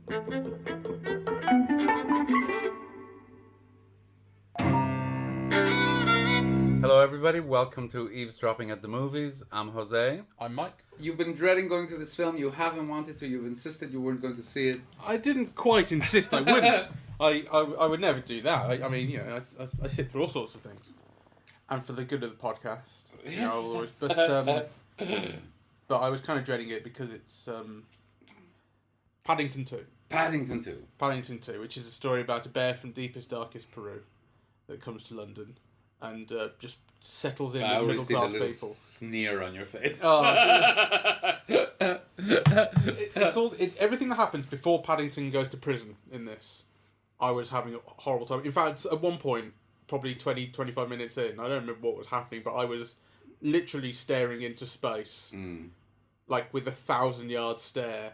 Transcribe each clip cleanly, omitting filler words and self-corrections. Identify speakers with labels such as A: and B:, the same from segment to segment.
A: Hello everybody, welcome to Eavesdropping at the Movies. I'm Jose.
B: I'm Mike.
A: You've been dreading going to this film, you haven't wanted to, you've insisted you weren't going to see it.
B: I didn't quite insist I wouldn't. I would never do that. I mean, you know, I sit through all sorts of things. And for the good of the podcast. You know, I'll always, but I was kind of dreading it because it's Paddington 2.
A: Paddington 2.
B: Paddington 2, which is a story about a bear from deepest, darkest Peru that comes to London and just settles in with middle class people.
A: Sneer on your face.
B: Everything that happens before Paddington goes to prison in this. I was having a horrible time. In fact, at one point, probably 20-25 minutes in, I don't remember what was happening, but I was literally staring into space, like with a 1,000-yard stare,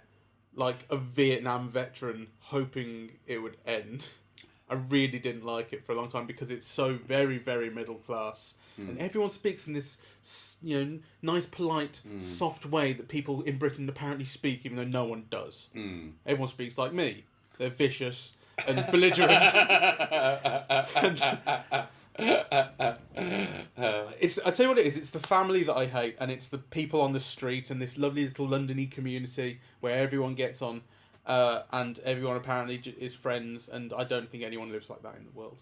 B: like a Vietnam veteran, hoping it would end. I really didn't like it for a long time because it's so very, very middle class. And everyone speaks in this, you know, nice, polite, soft way that people in Britain apparently speak, even though no one does. Everyone speaks like me. They're vicious and belligerent. I tell you what it is. It's the family that I hate, and it's the people on the street, and this lovely little London-y community where everyone gets on. And everyone apparently is friends, and I don't think anyone lives like that in the world.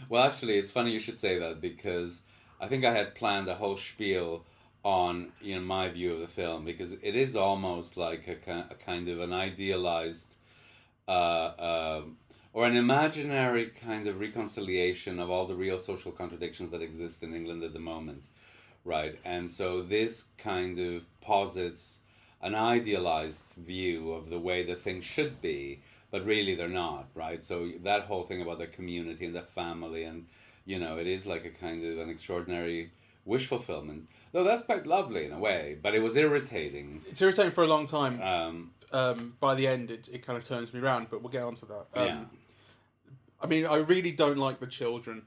A: Well, actually, it's funny you should say that, because I think I had planned a whole spiel on, you know, my view of the film, because it is almost like a kind of an idealized or an imaginary kind of reconciliation of all the real social contradictions that exist in England at the moment, right? And so this kind of posits an idealized view of the way that things should be, but really they're not, right? So that whole thing about the community and the family, and, you know, it is like a kind of an extraordinary wish fulfillment. Though that's quite lovely in a way, but it was irritating.
B: It's irritating for a long time. By the end, it kind of turns me around, but we'll get on to that.
A: Yeah.
B: I mean, I really don't like the children.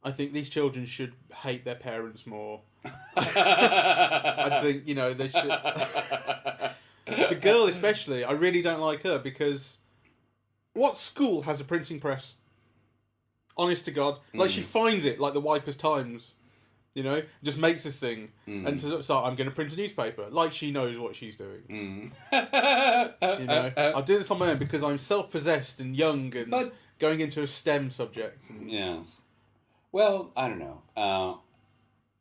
B: I think these children should hate their parents more. I think, you know, they should. The girl especially, I really don't like her because what school has a printing press? Honest to God. Like, she finds it, like the Wipers Times, you know, just makes this thing. And so I'm going to print a newspaper. Like she knows what she's doing. You know, I'll do this on my own because I'm self-possessed and young and going into a STEM subject. And,
A: yes. Well, I don't know.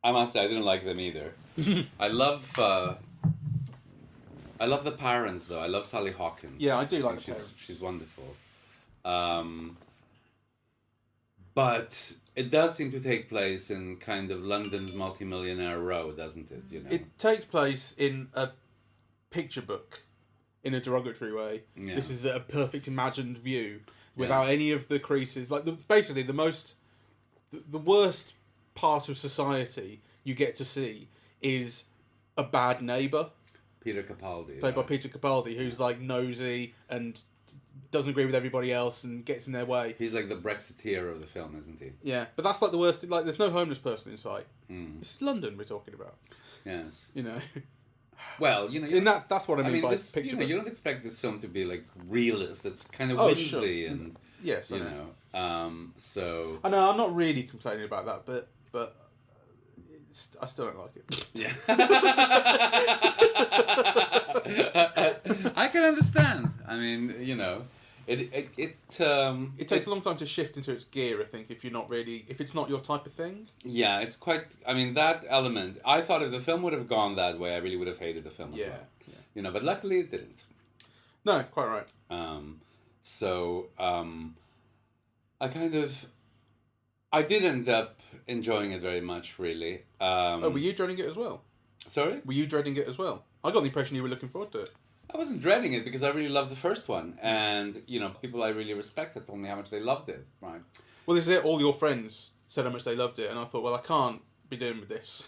A: I must say I didn't like them either. I love the parents though. I love Sally Hawkins.
B: Yeah, I do like the parents.
A: She's wonderful. But it does seem to take place in kind of London's multi-millionaire row, doesn't it? You know,
B: it takes place in a picture book, in a derogatory way.
A: Yeah.
B: This is a perfect imagined view without any of the creases. Like basically the worst part of society you get to see is a bad neighbour.
A: Peter Capaldi.
B: Played by Peter Capaldi, who's like nosy and doesn't agree with everybody else and gets in their way.
A: He's like the Brexiteer of the film, isn't he?
B: Yeah, but that's like the worst. Like, there's no homeless person in sight. This is London we're talking about.
A: Yes.
B: You know.
A: Well, you know,
B: and that's what I mean by
A: this,
B: picture.
A: You know, you don't expect this film to be like realist. It's kind of whimsy and
B: yes,
A: you know. So
B: I know I'm not really complaining about that, but I still don't like it.
A: Yeah. I can understand. I mean, you know, it
B: takes a long time to shift into its gear. I think if it's not your type of thing.
A: Yeah, it's quite. I mean, that element. I thought if the film would have gone that way, I really would have hated the film as well. Yeah. You know, but luckily it didn't.
B: No, quite right.
A: I did end up enjoying it very much, really.
B: Were you dreading it as well?
A: Sorry?
B: Were you dreading it as well? I got the impression you were looking forward to it.
A: I wasn't dreading it because I really loved the first one. And, you know, people I really respected told me how much they loved it, right?
B: Well, this is it. All your friends said how much they loved it. And I thought, well, I can't be doing with this.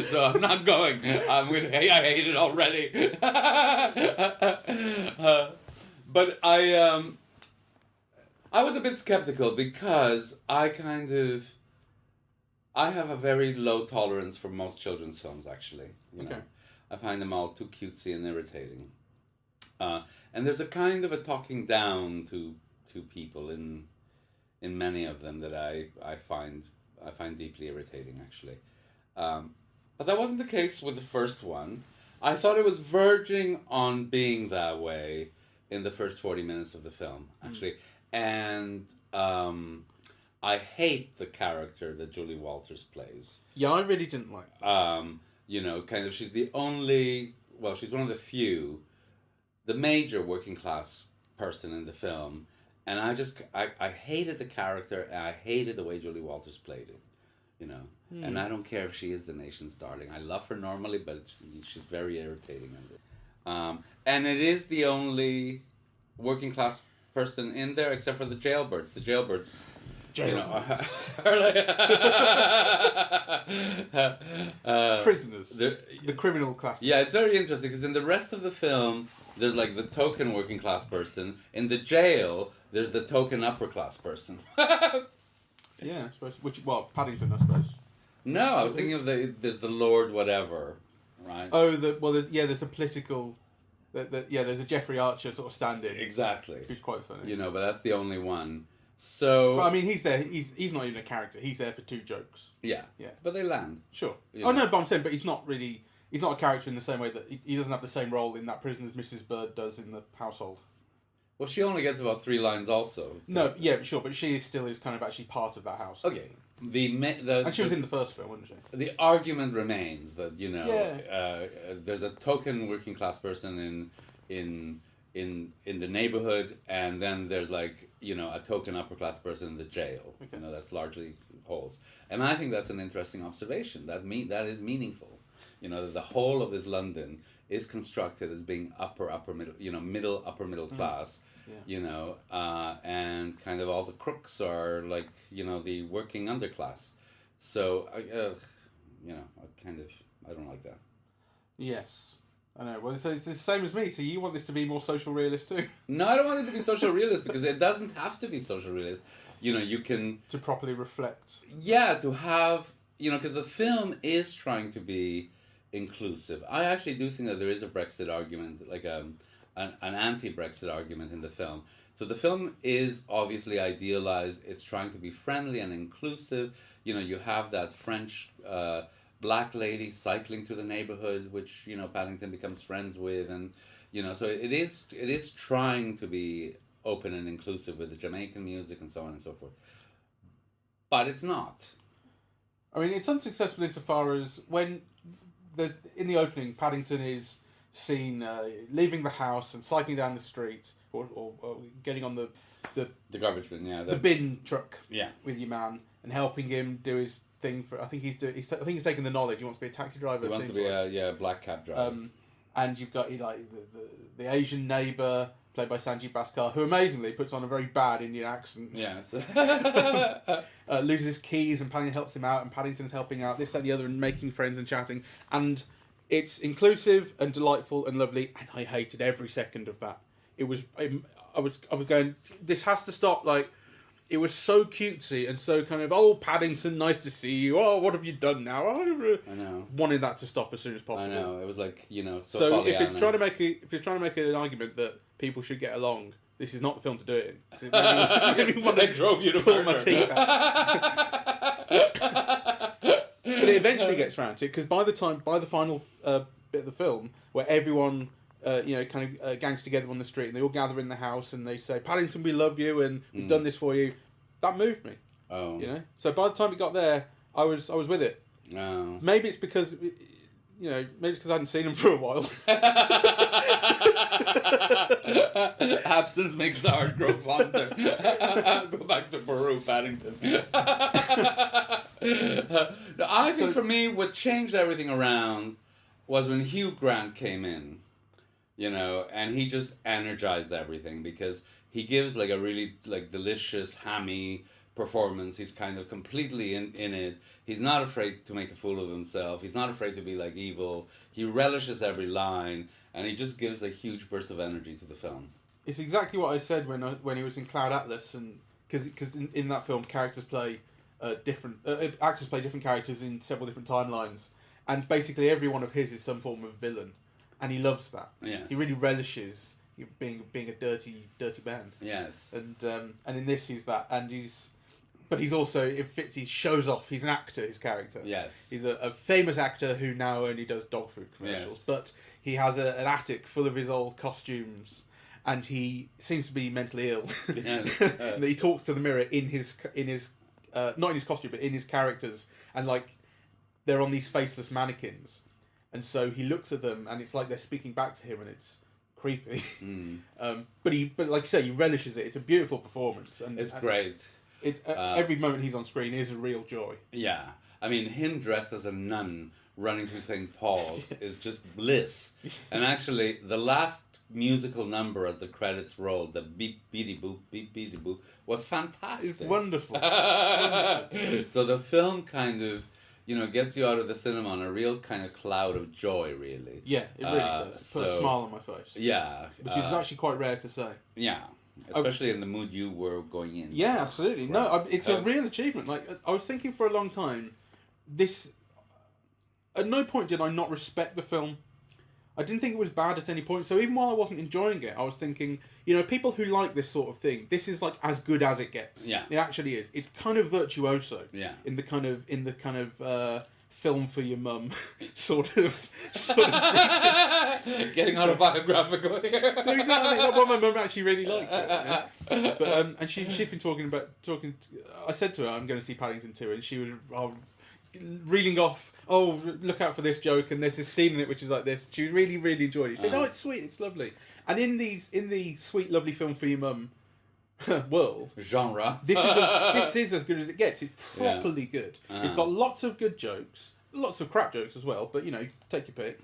A: So I'm not going. I'm with, hey, I hate it already. But I was a bit skeptical because I I have a very low tolerance for most children's films, actually. You know,
B: Okay.
A: I find them all too cutesy and irritating. And there's a kind of a talking down to people in many of them that I find deeply irritating, actually. But that wasn't the case with the first one. I thought it was verging on being that way in the first 40 minutes of the film, actually. And I hate the character that Julie Walters plays.
B: Yeah, I really didn't like that.
A: You know, kind of, she's the only, well, she's one of the few, the major working class person in the film. And I hated the character, and I hated the way Julie Walters played it, you know. And I don't care if she is the nation's darling. I love her normally, but she's very irritating in it. And it is the only working class person in there, except for the jailbirds. The jailbirds, you know, are like
B: Prisoners. The criminal class.
A: Yeah, it's very interesting because in the rest of the film, there's like the token working class person. In the jail, there's the token upper class person.
B: Yeah, I suppose. Well, Paddington, I suppose.
A: No, I was thinking of there's the Lord whatever, right?
B: Oh, there's a political, there's a Jeffrey Archer sort of stand-in.
A: Exactly.
B: Who's quite funny.
A: You know, but that's the only one. So.
B: But I mean, he's there. He's not even a character. He's there for 2 jokes.
A: Yeah.
B: Yeah.
A: But they land.
B: Sure.
A: You
B: Oh
A: know.
B: no, but I'm saying, but he's not really. He's not a character in the same way that he doesn't have the same role in that prison as Mrs. Bird does in the household.
A: Well, she only gets about 3 lines also.
B: No, yeah, sure, but she still is kind of actually part of that house.
A: Okay.
B: And she was in the first film, wasn't she?
A: The argument remains that, you know, there's a token working class person in the neighborhood, and then there's like, you know, a token upper class person in the jail. Okay. You know, that's largely holds. And I think that's an interesting observation. That is meaningful. You know, that the whole of this London is constructed as being upper middle, you know, upper middle class. Yeah. You know, and kind of all the crooks are like, you know, the working underclass. So, you know, I don't like that.
B: Yes. I know. Well, it's the same as me. So you want this to be more social realist too?
A: No, I don't want it to be social realist because it doesn't have to be social realist. You know, you can...
B: To properly reflect. Yeah,
A: to have... You know, because the film is trying to be inclusive. I actually do think that there is a Brexit argument, like an anti-Brexit argument in the film. So the film is obviously idealized. It's trying to be friendly and inclusive. You know, you have that French black lady cycling through the neighborhood, which, you know, Paddington becomes friends with. And, you know, so it is trying to be open and inclusive with the Jamaican music and so on and so forth. But it's not.
B: I mean, it's unsuccessful insofar as when there's in the opening, Paddington is seen leaving the house and cycling down the street, or getting on the
A: garbage bin, yeah,
B: the bin truck,
A: yeah,
B: with your man and helping him do his thing. I think he's taking the knowledge. He wants to be a taxi driver.
A: He wants to be a black cab driver.
B: And you've got the Asian neighbour played by Sanjeev Bhaskar, who amazingly puts on a very bad Indian accent.
A: Yes.
B: Loses his keys and Paddington helps him out, and Paddington's helping out this, that, and the other, and making friends and chatting. And it's inclusive and delightful and lovely, and I hated every second of that. It was, I was going, this has to stop. Like, it was so cutesy and so kind of, oh, Paddington, nice to see you. Oh, what have you done now? Oh,
A: I know.
B: Wanted that to stop as soon as possible.
A: I know. It was like, you know,
B: so if it's trying to make an argument that people should get along, this is not the film to do it in.
A: They drove you to
B: pull my teeth out. But it eventually gets round to it, because by the final bit of the film, where everyone kind of gangs together on the street and they all gather in the house and they say, Paddington, we love you and we've done this for you, that moved me.
A: Oh.
B: You know? So by the time it got there, I was with it.
A: Oh.
B: Maybe it's because, maybe it's because I hadn't seen him for a while.
A: Absence makes the heart grow fonder. Go back to Peru, Paddington. I think for me, what changed everything around was when Hugh Grant came in, you know, and he just energized everything, because he gives like a really like delicious, hammy performance. He's kind of completely in it. He's not afraid to make a fool of himself. He's not afraid to be like evil. He relishes every line, and he just gives a huge burst of energy to the film.
B: It's exactly what I said when he was in Cloud Atlas, and because in that film characters play different actors play different characters in several different timelines, and basically every one of his is some form of villain, and he loves that.
A: Yes.
B: He really relishes being a dirty man.
A: Yes.
B: And in this he's that, and but he's also, it fits, he shows off, he's an actor, his character.
A: Yes.
B: He's a famous actor who now only does dog food commercials.
A: Yes.
B: But he has an attic full of his old costumes, and he seems to be mentally ill.
A: Yeah.
B: He talks to the mirror in his not in his costume, but in his characters, and like they're on these faceless mannequins, and so he looks at them, and it's like they're speaking back to him, and it's creepy. But like you say, he relishes it. It's a beautiful performance, and
A: It's great.
B: Every moment he's on screen is a real joy.
A: Yeah. I mean, him dressed as a nun running through St. Paul's is just bliss. And actually, the last musical number as the credits rolled, the beep, beady boop, was fantastic.
B: It's wonderful.
A: So the film kind of, gets you out of the cinema on a real kind of cloud of joy, really.
B: Yeah, it really does. Put a smile on my face.
A: Yeah.
B: Which is actually quite rare to say.
A: Yeah. Especially in the mood you were going in.
B: Yeah, absolutely. Right. No, it's a real achievement. Like, I was thinking for a long time, at no point did I not respect the film. I didn't think it was bad at any point. So even while I wasn't enjoying it, I was thinking, people who like this sort of thing, this is like as good as it gets.
A: Yeah.
B: It actually is. It's kind of virtuoso.
A: Yeah.
B: In the kind of film for your mum sort of
A: getting autobiographical here.
B: No, you don't. I think that one my mum actually really liked it. Yeah? But and she's been talking. I said to her, I'm going to see Paddington 2, and she was reeling off. Oh, look out for this joke, and there's this scene in it which is like this. She really, really enjoyed it. She said, "Oh, it's sweet, it's lovely." And in the sweet, lovely film for your mum world
A: genre,
B: this is as good as it gets. It's properly good. It's got lots of good jokes, lots of crap jokes as well. But take your pick.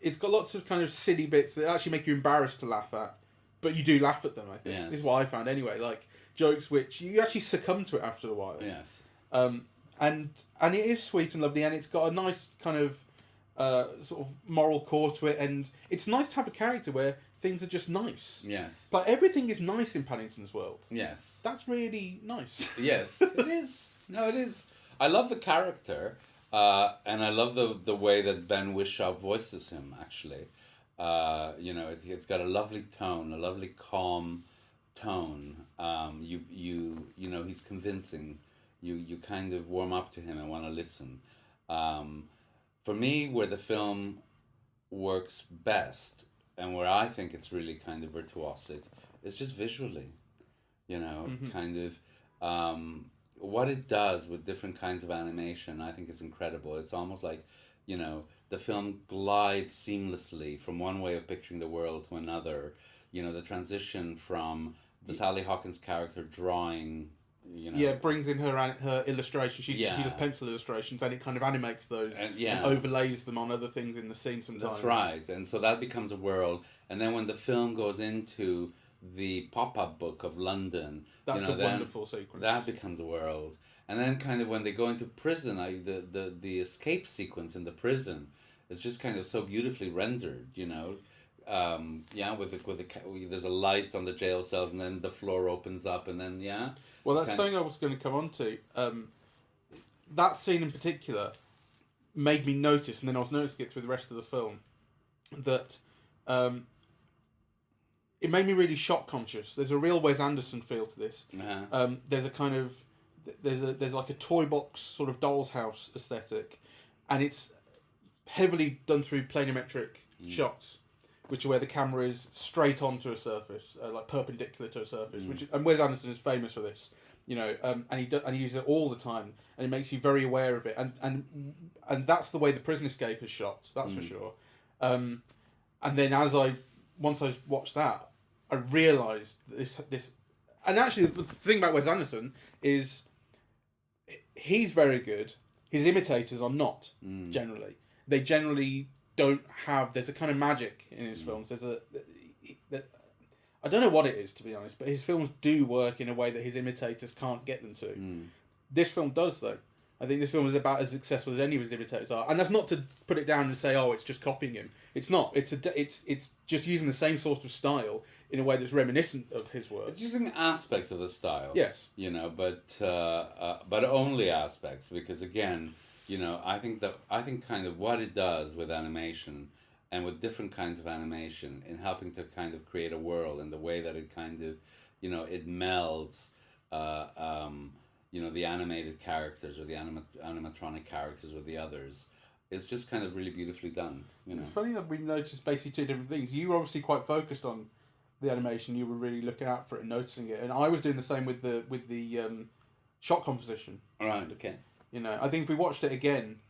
B: It's got lots of kind of silly bits that actually make you embarrassed to laugh at, but you do laugh at them. I think this is what I found anyway. Like jokes which you actually succumb to it after a while.
A: Yes.
B: And it is sweet and lovely, and it's got a nice kind of sort of moral core to it, and it's nice to have a character where things are just nice.
A: Yes.
B: But everything is nice in Paddington's world.
A: Yes.
B: That's really nice.
A: Yes, it is. No, it is. I love the character, and I love the way that Ben Whishaw voices him, actually. It's got a lovely tone, a lovely calm tone. He's convincing. You kind of warm up to him and want to listen. For me, where the film works best and where I think it's really kind of virtuosic is just visually, kind of what it does with different kinds of animation. I think is incredible. It's almost like, the film glides seamlessly from one way of picturing the world to another. The transition from the Sally Hawkins character drawing.
B: It brings in her illustrations. She does pencil illustrations, and it kind of animates those and overlays them on other things in the scene sometimes.
A: That's right, and so that becomes a world. And then when the film goes into the pop-up book of London,
B: that's a wonderful sequence.
A: That becomes a world. And then kind of when they go into prison, the escape sequence in the prison is just kind of so beautifully rendered, there's a light on the jail cells, and then the floor opens up, and then
B: Well, that's something I was going to come on to. That scene in particular made me notice, and then I was noticing it through the rest of the film, that it made me really shock conscious. There's a real Wes Anderson feel to this. There's a kind of there's like a toy box sort of doll's house aesthetic, and it's heavily done through planimetric shots, which are where the camera is straight onto a surface, like perpendicular to a surface. And Wes Anderson is famous for this, and he uses it all the time, and it makes you very aware of it. And that's the way the Prison Escape is shot. That's for sure. And then once I watched that, I realised this. And actually, the thing about Wes Anderson is he's very good. His imitators are not generally. They generally don't have. There's a kind of magic in his films. I don't know what it is, to be honest, but his films do work in a way that his imitators can't get them to. This film does, though. I think this film is about as successful as any of his imitators are, and that's not to put it down and say, "Oh, it's just copying him." It's not. It's just using the same sort of style in a way that's reminiscent of his work.
A: It's using aspects of the style.
B: Yes.
A: But only aspects, because again, I think kind of what it does with animation and with different kinds of animation in helping to kind of create a world, and the way that it kind of, it melds. The animated characters or the animatronic characters with the others. It's just kind of really beautifully done.
B: It's funny that we noticed basically two different things. You were obviously quite focused on the animation. You were really looking out for it and noticing it, and I was doing the same with the shot composition.
A: All right. Okay.
B: I think if we watched it again,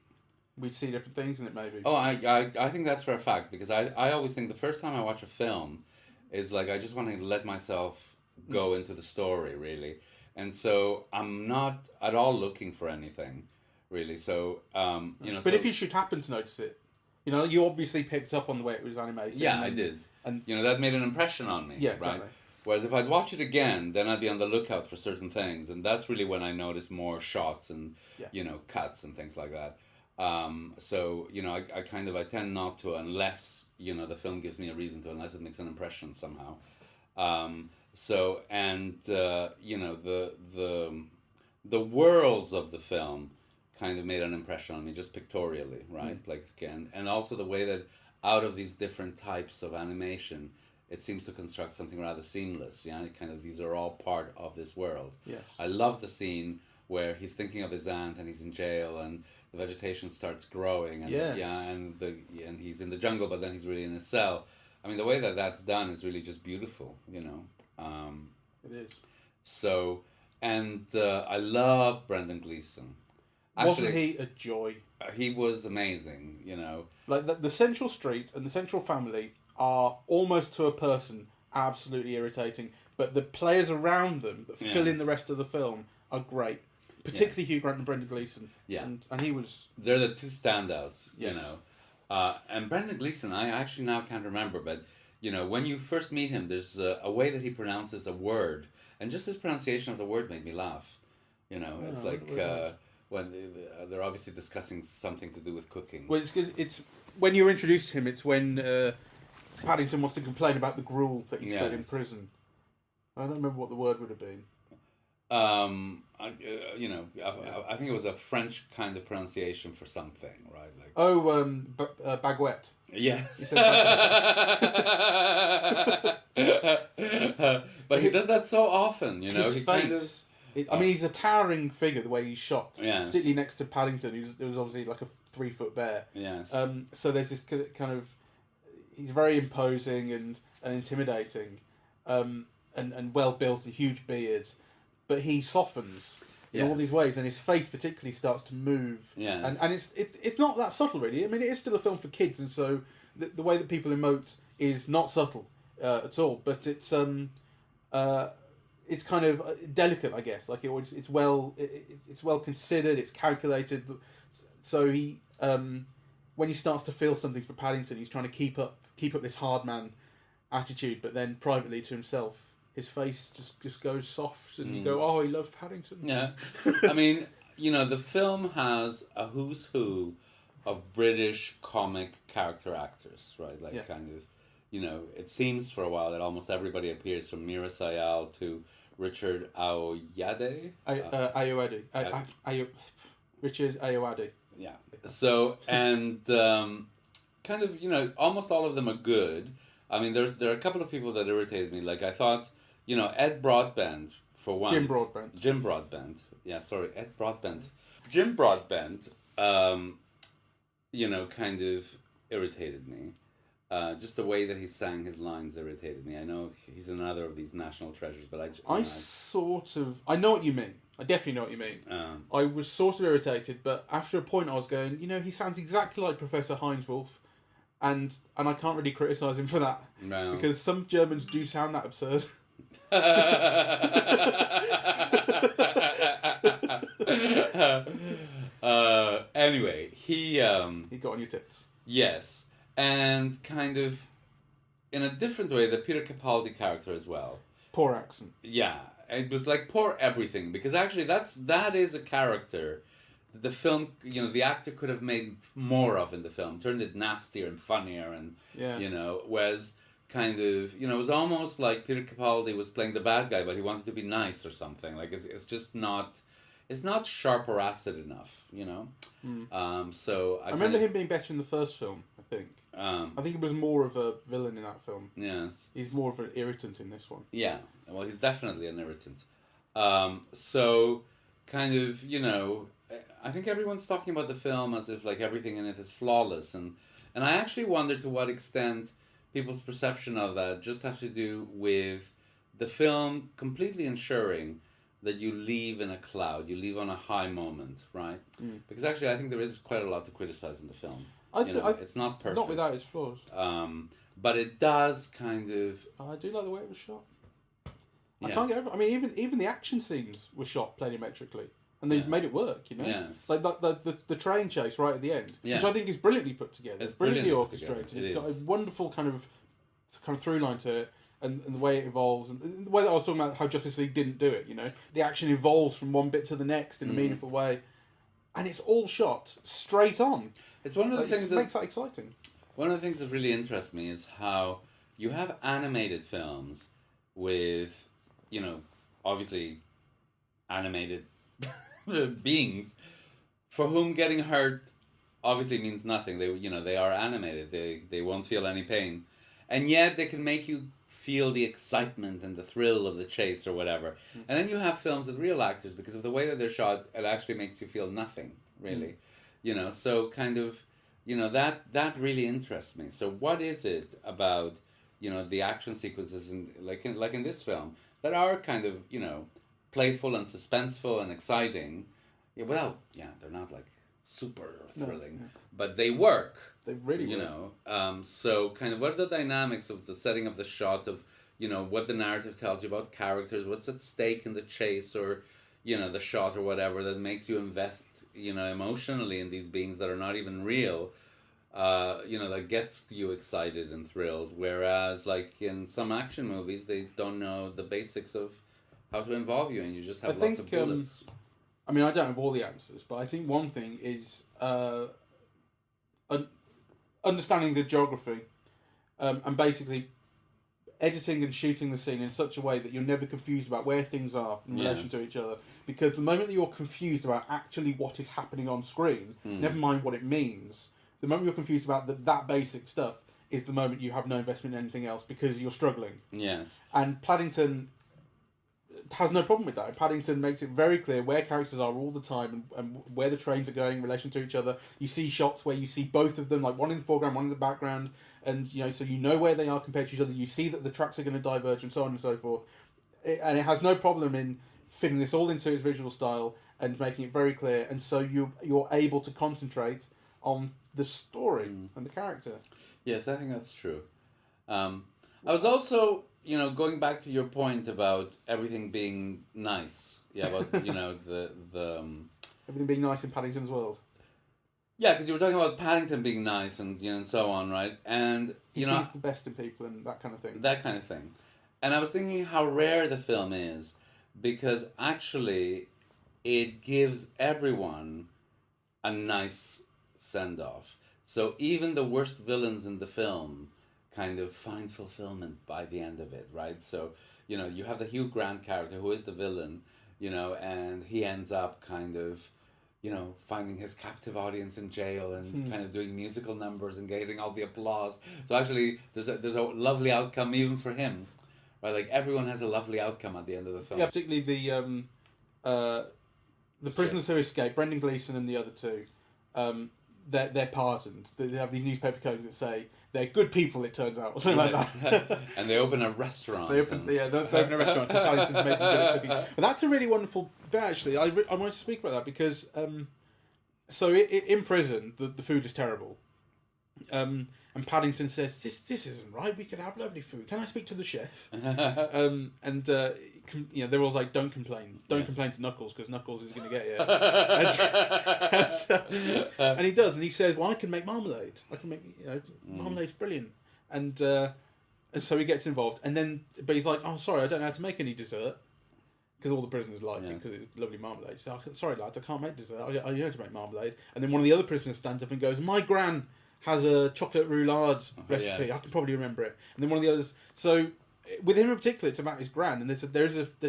B: we'd see different things in it. Maybe.
A: Oh, I think that's for a fact, because I always think the first time I watch a film is like I just want to let myself go into the story, really. And so I'm not at all looking for anything, really. So,
B: But if you should happen to notice it, you obviously picked up on the way it was animated.
A: Yeah, I did. And that made an impression on me.
B: Yeah,
A: right?
B: exactly.
A: Whereas if I'd watch it again, then I'd be on the lookout for certain things, and that's really when I notice more shots and cuts and things like that. So I tend not to, unless the film gives me a reason to, unless it makes an impression somehow. The worlds of the film kind of made an impression on me, just pictorially, right? Like, again, and also the way that out of these different types of animation, it seems to construct something rather seamless. These are all part of this world.
B: Yes.
A: I love the scene where he's thinking of his aunt and he's in jail and the vegetation starts growing and and he's in the jungle, but then he's really in a cell. I mean, the way that that's done is really just beautiful,
B: It is.
A: So, and I love Brendan Gleeson.
B: Wasn't he a joy?
A: He was amazing,
B: Like the Central Street and the Central Family are almost to a person absolutely irritating, but the players around them that fill in the rest of the film are great. Particularly Hugh Grant and Brendan Gleeson.
A: Yeah.
B: And he was...
A: They're the two standouts, and Brendan Gleeson, I actually now can't remember, but, when you first meet him, there's a way that he pronounces a word, and just his pronunciation of the word made me laugh. It's like when they're obviously discussing something to do with cooking.
B: Well, it's when you're introduced to him, it's when Paddington wants to complain about the gruel that he's fed in prison. I don't remember what the word would have been.
A: I think it was a French kind of pronunciation for something, right? Like
B: baguette.
A: Yes. But he does that so often,
B: His face. He's a towering figure the way he's shot.
A: Yes.
B: Particularly next to Paddington, who was obviously like a 3-foot bear.
A: Yes.
B: So there's this kind of... He's very imposing and intimidating, and well built, and huge beard, but he softens in all these ways, and his face particularly starts to move.
A: Yes.
B: And it's not that subtle, really. I mean, it is still a film for kids, and so the way that people emote is not subtle at all, but it's kind of delicate, I guess. Like it's well considered, it's calculated. So he when he starts to feel something for Paddington, he's trying to keep up this hard man attitude, but then privately to himself, his face just goes soft, and you go, "Oh, he loves Paddington."
A: Yeah, I mean, the film has a who's who of British comic character actors, right? Like kind of, it seems for a while that almost everybody appears, from Mira Sayal to Richard Ayoade. Richard Ayoade. Yeah. So, and kind of, almost all of them are good. I mean, there are a couple of people that irritated me. Like, I thought, Ed Broadbent, for once.
B: Jim Broadbent.
A: Yeah, sorry, Ed Broadbent. Jim Broadbent, kind of irritated me. Just the way that he sang his lines irritated me. I know he's another of these national treasures, but I
B: know what you mean. I definitely know what you mean. I was sort of irritated, but after a point I was going, he sounds exactly like Professor Heinz Wolf, and I can't really criticise him for that.
A: No.
B: Because some Germans do sound that absurd.
A: Anyway, he
B: got on your tits.
A: Yes. And kind of, in a different way, the Peter Capaldi character as well.
B: Poor accent.
A: Yeah. It was like poor everything, because actually that is a character the film, the actor could have made more of in the film, turned it nastier and funnier, and
B: Yeah.
A: whereas kind of, it was almost like Peter Capaldi was playing the bad guy, but he wanted to be nice or something. Like it's just not, it's not sharp or acid enough, So
B: I remember him being better in the first film. I think he was more of a villain in that film.
A: Yes.
B: He's more of an irritant in this one.
A: Yeah. Well, he's definitely an irritant. So kind of, I think everyone's talking about the film as if like everything in it is flawless, and I actually wonder to what extent people's perception of that just have to do with the film completely ensuring that you leave in a cloud, you leave on a high moment, right? Because actually I think there is quite a lot to criticize in the film. It's not perfect.
B: Not without its flaws.
A: But it does kind of...
B: I do like the way it was shot.
A: Yes.
B: I can't get over. I mean, even the action scenes were shot planimetrically, and they made it work.
A: Yes.
B: Like the train chase right at the end,
A: Yes.
B: which I think is brilliantly put together.
A: It's
B: brilliantly
A: brilliantly put
B: orchestrated.
A: together.
B: It's
A: It
B: got
A: is.
B: a wonderful kind of through line to it, and the way it evolves, and the way that I was talking about how Justice League didn't do it. The action evolves from one bit to the next in a meaningful way, and it's all shot straight on.
A: It's one of the things that
B: makes that exciting.
A: One of the things that really interests me is how you have animated films with, obviously animated beings for whom getting hurt obviously means nothing. They are animated. They won't feel any pain. And yet they can make you feel the excitement and the thrill of the chase or whatever. And then you have films with real actors, because of the way that they're shot, it actually makes you feel nothing, really. So kind of, that really interests me. So what is it about, the action sequences like in this film that are kind of, playful and suspenseful and exciting? They're not like super thrilling, but they work.
B: They really work.
A: So kind of what are the dynamics of the setting of the shot, of, what the narrative tells you about characters, what's at stake in the chase or, the shot or whatever that makes you invest, emotionally in these beings that are not even real, that gets you excited and thrilled. Whereas like in some action movies, they don't know the basics of how to involve you, and you just have lots of bullets.
B: I mean, I don't have all the answers, but I think one thing is understanding the geography, and basically editing and shooting the scene in such a way that you're never confused about where things are in relation to each other. Because the moment that you're confused about actually what is happening on screen, never mind what it means, the moment you're confused about that basic stuff is the moment you have no investment in anything else, because you're struggling.
A: Yes.
B: And Paddington has no problem with that. Paddington makes it very clear where characters are all the time, and where the trains are going in relation to each other. You see shots where you see both of them, like one in the foreground, one in the background, and so you know where they are compared to each other. You see that the tracks are going to diverge, and so on and so forth. And it has no problem in fitting this all into its visual style and making it very clear, and so you're able to concentrate on the story and the character.
A: Yes, I think that's true. I was also, going back to your point about everything being nice. Yeah, about, the
B: Everything being nice in Paddington's world.
A: Yeah, because you were talking about Paddington being nice and, and so on, right? And,
B: He sees the best in people and that kind of thing.
A: That kind of thing. And I was thinking how rare the film is, because actually it gives everyone a nice send-off. So even the worst villains in the film kind of find fulfillment by the end of it, right? So, you have the Hugh Grant character who is the villain, and he ends up kind of, finding his captive audience in jail and kind of doing musical numbers and getting all the applause. So actually, there's a lovely outcome even for him, right? Like everyone has a lovely outcome at the end of the film.
B: Yeah, particularly the prisoners who escape, Brendan Gleeson and the other two. They're pardoned. They have these newspaper codes that say they're good people. It turns out, or something like that.
A: And they open a restaurant.
B: They open a restaurant. Paddington's making good at cooking. But that's a really wonderful bit. Actually, I wanted to speak about that because so in prison the food is terrible. And Paddington says, "This isn't right. We can have lovely food. Can I speak to the chef?" They're all like, "Don't complain. Don't complain to Knuckles, because Knuckles is going to get you." And he does, and he says, "Well, I can make marmalade. I can make marmalade's brilliant." And so he gets involved, but he's like, "Oh, sorry, I don't know how to make any dessert. because all the prisoners like it
A: Yes.
B: because it's lovely marmalade. So, sorry lads, I can't make dessert. I know how to make marmalade. And then one of the other prisoners stands up and goes, my gran has a chocolate roulade recipe.
A: Yes.
B: I can probably remember it. And then one of the others. So with him in particular, it's about his gran, and there's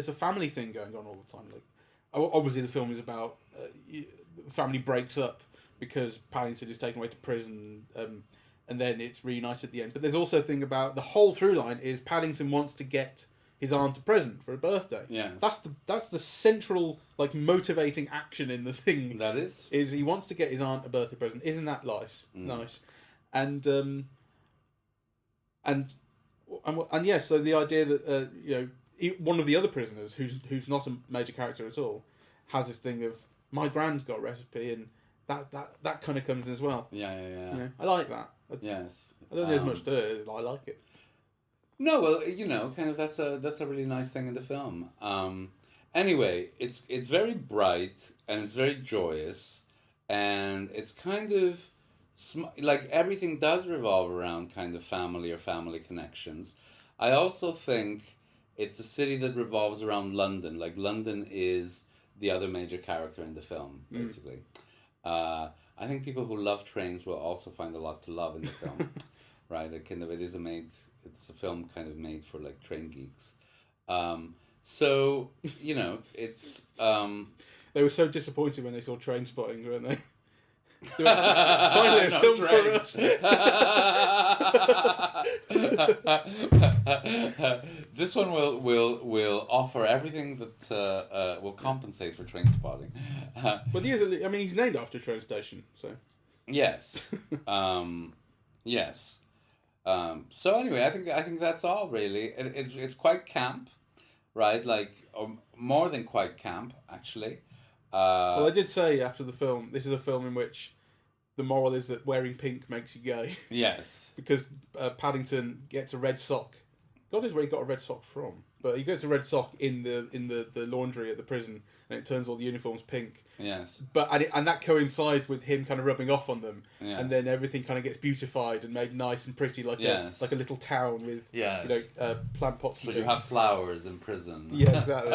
B: a family thing going on all the time. Like, obviously the film is about family breaks up because Paddington is taken away to prison, and then it's reunited at the end. But there's also a thing about the whole through line is Paddington wants to get his aunt a present for her birthday.
A: Yes.
B: That's the central like motivating action in the thing.
A: That is
B: he wants to get his aunt a birthday present. Isn't that nice? Nice. And yeah, so the idea that one of the other prisoners who's not a major character at all has this thing of my grand's got a recipe, and that kind of comes in as well.
A: Yeah.
B: You know, I like that.
A: Yes.
B: I don't think there's much to it. I like it.
A: No, well, kind of that's a really nice thing in the film. Anyway, it's very bright and it's very joyous, and it's kind of like everything does revolve around kind of family or family connections. I also think it's a city that revolves around London. Like London is the other major character in the film, basically. I think people who love trains will also find a lot to love in the film, right? It's a film kind of made for like train geeks. So it's.
B: They were so disappointed when they saw Trainspotting, weren't they? Finally, a film for us.
A: This one will offer everything that will compensate for Trainspotting.
B: But he's named after a train station, so.
A: Yes. Yes. So anyway, I think that's all really. It's quite camp, right? Like more than quite camp, actually.
B: Well, I did say after the film, this is a film in which the moral is that wearing pink makes you gay.
A: Yes.
B: Because Paddington gets a red sock. God knows where he got a red sock from, but he gets a red sock in the laundry at the prison, and it turns all the uniforms pink.
A: Yes.
B: But and that coincides with him kind of rubbing off on them,
A: Yes.
B: and then everything kind of gets beautified and made nice and pretty, like a little town with plant pots.
A: So you have flowers in prison.
B: Yeah, exactly.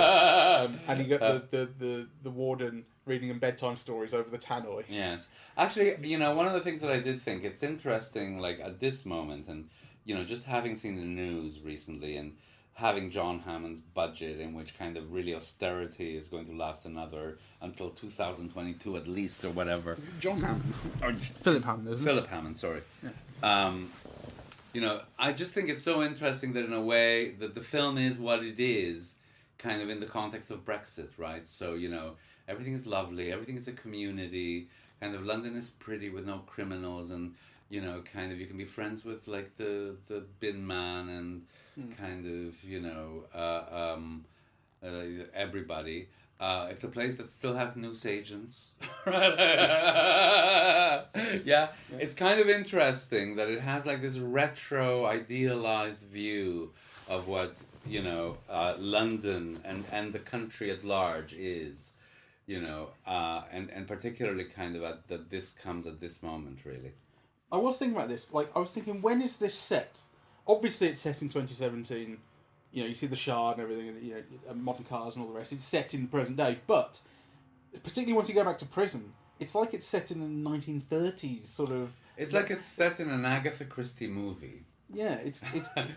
B: And you got the warden reading them bedtime stories over the tannoy.
A: Yes. Actually, one of the things that I did think, it's interesting, like, at this moment, and, just having seen the news recently, and having John Hammond's budget, in which kind of really austerity is going to last until 2022 at least, or whatever.
B: John Hammond?
A: Or
B: Philip Hammond, isn't it?
A: Philip Hammond, sorry.
B: Yeah.
A: I just think it's so interesting that in a way that the film is what it is, kind of in the context of Brexit, right? So, everything is lovely, everything is a community, kind of London is pretty with no criminals, and, kind of you can be friends with, like, the bin man and kind of, everybody. It's a place that still has newsagents. Yeah, it's kind of interesting that it has like this retro idealized view of what London and the country at large is, and particularly kind of that this comes at this moment, really.
B: I was thinking about this. Like, I was thinking, when is this set? Obviously, it's set in 2017. You see the Shard and everything, and modern cars and all the rest. It's set in the present day, but particularly once you go back to prison, it's like it's set in the 1930s, sort of.
A: It's like it's set in an Agatha Christie movie.
B: Yeah, it's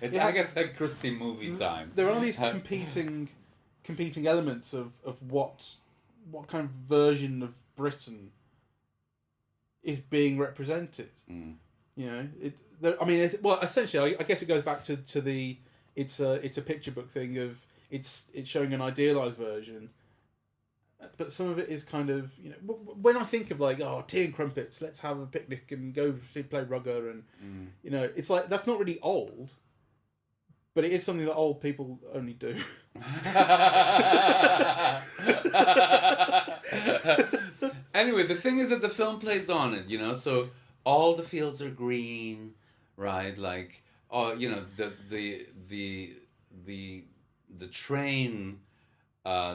A: it's Agatha Christie movie time.
B: There are these competing elements of what kind of version of Britain is being represented. Essentially, I guess it goes back to the. It's a picture book thing of it's showing an idealized version, but some of it is kind of when I think of like tea and crumpets, let's have a picnic and go play rugger, and it's like that's not really old, but it is something that old people only do.
A: Anyway, the thing is that the film plays on it, so all the fields are green, right? Like, the train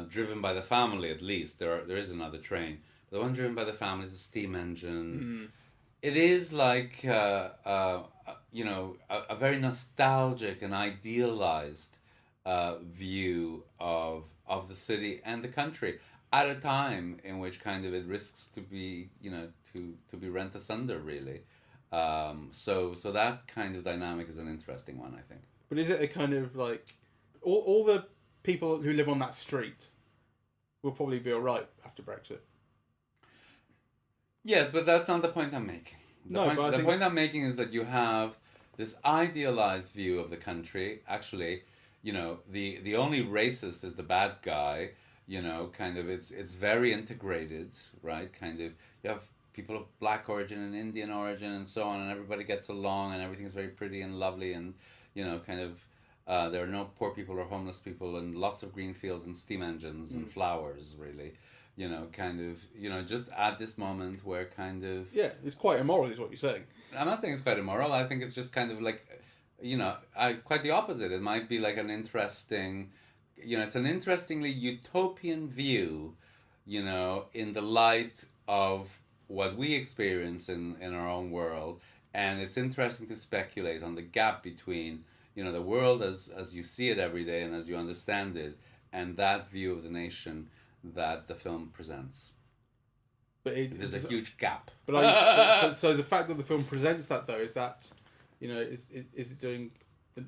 A: driven by the family, at least there is another train. The one driven by the family is a steam engine. It is like a very nostalgic and idealized view of the city and the country at a time in which kind of it risks to be, to be rent asunder, really. So that kind of dynamic is an interesting one, I think.
B: But is it a kind of like all the people who live on that street will probably be all right after Brexit?
A: Yes, but that's not the point I'm making. The point I'm making is that you have this idealized view of the country. Actually, the only racist is the bad guy. Kind of it's very integrated, right? Kind of you have people of black origin and Indian origin and so on, and everybody gets along, and everything's very pretty and lovely, and kind of there are no poor people or homeless people, and lots of green fields and steam engines and flowers, really. Kind of, just at this moment where kind of...
B: Yeah, it's quite immoral is what you're saying.
A: I'm not saying it's quite immoral. I think it's just kind of like, quite the opposite. It might be like an interesting, it's an interestingly utopian view, in the light of what we experience in our own world. And it's interesting to speculate on the gap between, the world as you see it every day and as you understand it, and that view of the nation that the film presents.
B: But
A: there's a huge gap.
B: But so the fact that the film presents that, though, is that, is it doing a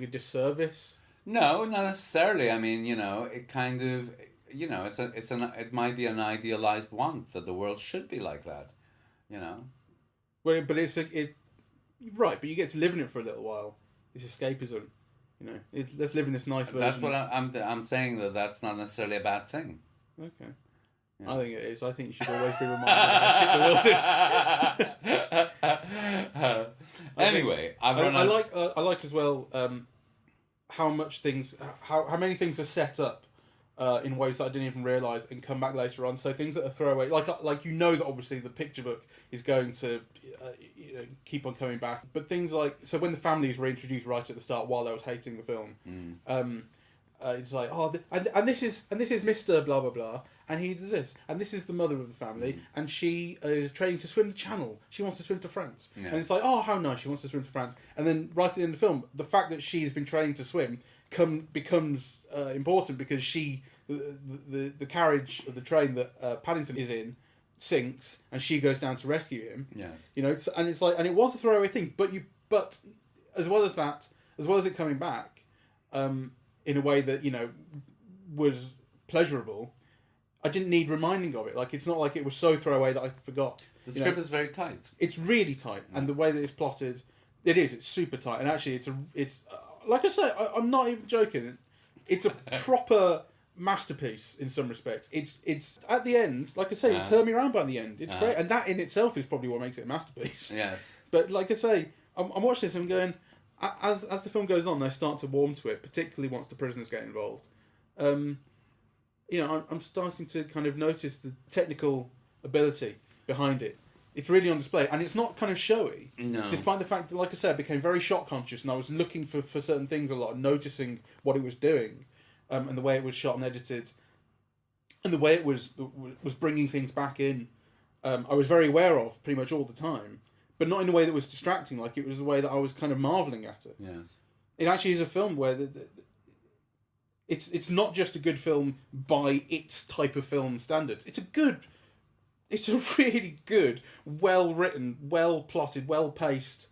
B: disservice?
A: No, not necessarily. I mean, it kind of, it might be an idealized want that the world should be like that,
B: Well, but right. But you get to live in it for a little while. It's escapism. Let's live in this nice version.
A: That's what I'm saying, that's not necessarily a bad thing.
B: Okay. Yeah. I think it is. I think you should always be reminded of how shit the world is.
A: Anyway,
B: I like as well how many things are set up in ways that I didn't even realise and come back later on. So things that are throwaway, like that obviously the picture book is going to keep on coming back. But things like, so when the family is reintroduced right at the start while I was hating the film, it's like, and this is Mr. blah blah blah, and he does this, and this is the mother of the family, and she is training to swim the Channel. She wants to swim to France, and it's like, oh, how nice, she wants to swim to France. And then right at the end of the film, the fact that she's been training to swim becomes important because the carriage of the train that Paddington is in sinks, and she goes down to rescue him.
A: Yes,
B: and it's like, and it was a throwaway thing, but as well as that, as well as it coming back, in a way that was pleasurable, I didn't need reminding of it. Like, it's not like it was so throwaway that I forgot.
A: The script is very tight.
B: It's really tight, and the way that it's plotted, it's super tight. And actually, it's like I say, I'm not even joking. It's a proper masterpiece in some respects. It's at the end, like I say, it turned me around by the end. It's great, and that in itself is probably what makes it a masterpiece.
A: Yes.
B: But like I say, I'm watching this and I'm going, as the film goes on, I start to warm to it, particularly once the prisoners get involved. I'm starting to kind of notice the technical ability behind it. It's really on display, and it's not kind of showy.
A: No.
B: Despite the fact that, like I said, I became very shot conscious, and I was looking for certain things a lot, and noticing what it was doing, and the way it was shot and edited, and the way it was bringing things back in. I was very aware of pretty much all the time, but not in a way that was distracting. Like, it was a way that I was kind of marveling at it.
A: Yes.
B: It actually is a film where it's not just a good film by its type of film standards. It's a really good, well written, well plotted, well paced,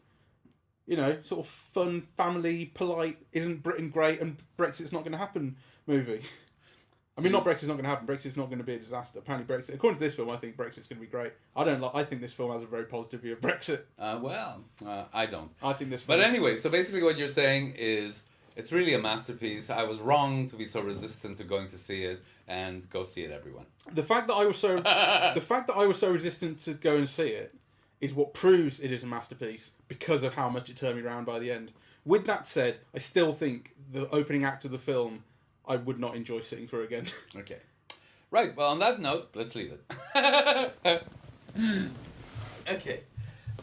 B: sort of fun, family, polite, isn't Britain great and Brexit's not going to happen movie. I mean, not Brexit's not going to happen. Brexit's not going to be a disaster. Apparently, Brexit. According to this film, I think Brexit's going to be great. I think this film has a very positive view of Brexit.
A: I don't.
B: I think this.
A: But anyway, so basically, what you're saying is it's really a masterpiece. I was wrong to be so resistant to going to see it, and go see it, everyone.
B: The fact that I was so resistant to go and see it is what proves it is a masterpiece, because of how much it turned me around by the end. With that said, I still think the opening act of the film I would not enjoy sitting through again.
A: Okay. Right, well, on that note, let's leave it. Okay.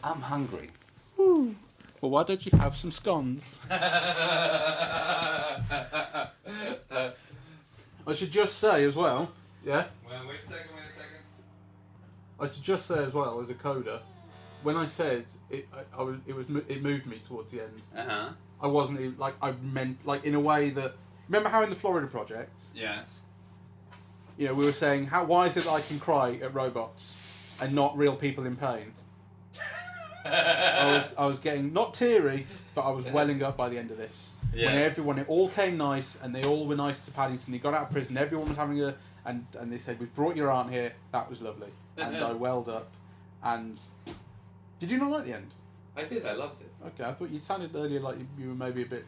A: I'm hungry.
B: Woo. Well, why don't you have some scones? I should just say as well, yeah?
A: Well, wait a second.
B: I should just say as well, as a coda, when I said it moved me towards the end.
A: Uh-huh.
B: I wasn't even, like, I meant, like, in a way that, remember how in the Florida Project,
A: Yes.
B: you know, we were saying, why is it that I can cry at robots and not real people in pain? I was getting, not teary, but I was welling up by the end of this.
A: Yes.
B: When it all came nice, and they all were nice to Paddington, he got out of prison, everyone was having and they said, we've brought your aunt here, that was lovely. And I welled up, and, did you not like the end?
A: I did, I loved it.
B: Okay, I thought you sounded earlier like you were maybe a bit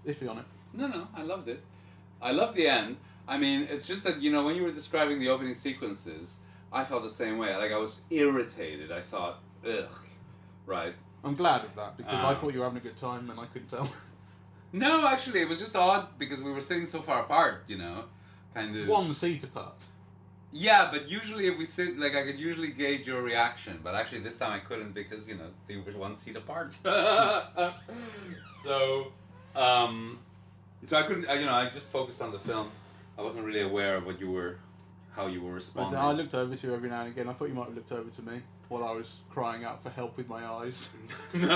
B: iffy on it.
A: No, I loved it. I loved the end. I mean, it's just that, you know, when you were describing the opening sequences, I felt the same way. Like, I was irritated. I thought, ugh, right?
B: I'm glad of that, because I thought you were having a good time and I couldn't tell.
A: No, actually, it was just odd because we were sitting so far apart, you know? Kind of...
B: 1 seat apart.
A: Yeah, but usually if we sit, like, I could usually gauge your reaction, but actually this time I couldn't because, you know, they were 1 seat apart. So I couldn't, you know, I just focused on the film. I wasn't really aware of how you were responding.
B: I looked over to you every now and again. I thought you might have looked over to me while I was crying out for help with my eyes.
A: No.